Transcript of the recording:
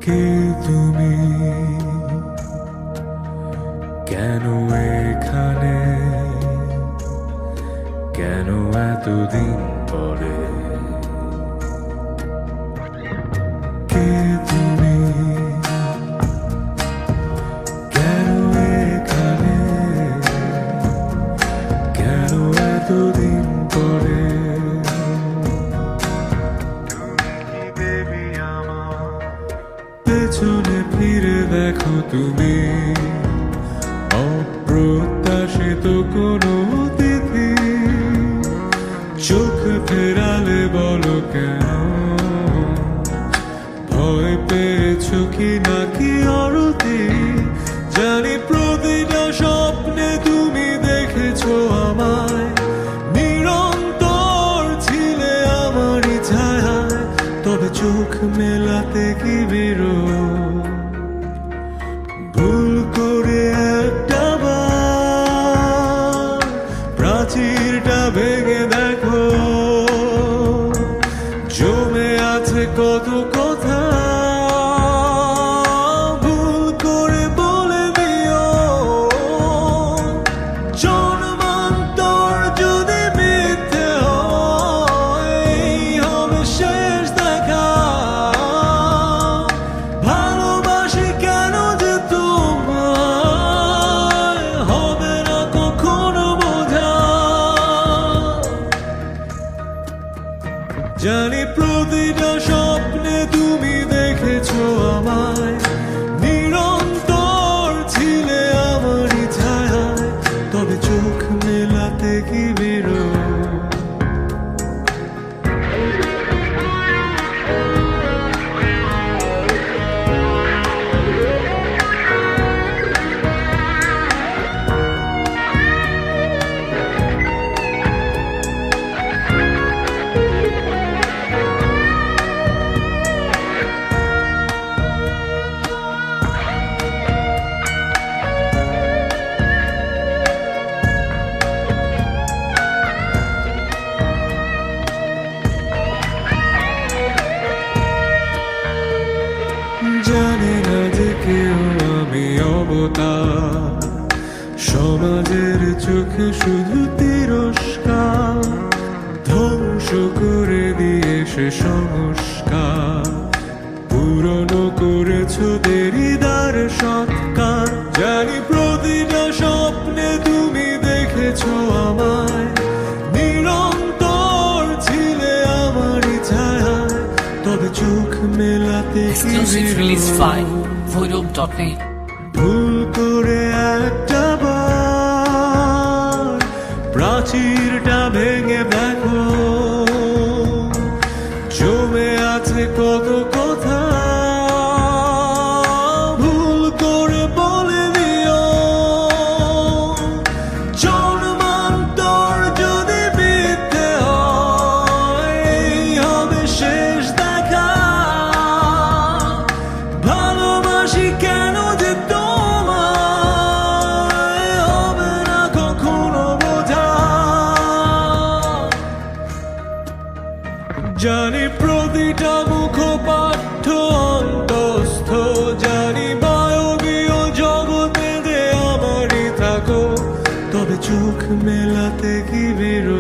কে তুমি, কেন এখানে, কেন এতদিন পরে? কে তুমি, কেন এখানে, কেন এতদিন পরে? পেছনে ফিরে দেখো তুমি, অপ্রত্যাশিত কোনো অতিথি। চোখ ফেরালে বলো কেন, ভয় পেয়েছো কি নাকি অরতি? জানি প্রতিটা স্বপ্নে তুমি দেখেছো আমায়, নিরন্তর ছিলে আমারই ছায়ায়। তবে চোখ মেলাতে কি বেরো, ভুল করে একটা বার প্রাচীরটা ভেঙে দেখো, জমে আছে কত কথা। ভুল করে বলে দিও, জন্মান্তর যদি মিথ্যে হয়, এই হবে শেষ দেখা। ভালোবাসি কেন যে তোমায়, হবে না কখনো বোঝা। জানি প্রতিটা স্বপ্নে তুমি দেখেছো আমায়, নিরন্তর ছিলে আমারই ছায়ায়। তবে চোখ মেলাতে কি বেরো, জানে না যে কেউ আমি অবতার, সমাজের চোখে শুধু তিরস্কার। ধ্বংস করে দিয়ে সে সংস্কার, পুরনো করেছো দেরিদার সৎকার। জানি প্রতিটা স্বপ্নে তুমি দেখেছো আমায়, নিরন্তর ছিলে আমারই ছায়ায়। তবে চোখ মেলাতে কি Exclusive release বেরো, by voidom.net। ভুল করে একটা বার প্রাচীরটা ভেঙে দেখো, জমে আছে কত কথা। ভুল করে বলে দিও, জন্মান্তর যদি মিথ্যে হয়, এই হবে শেষ দেখা। ভালোবাসি কেন যে তোমায়, হবে না কখনো বোঝা। জানি প্রতিটা মুখপাঠ্য অন্তস্থ, জানি বায়বীয় জগতে যে আমারই থাকো। তবে চোখ মেলাতে কি বেরো,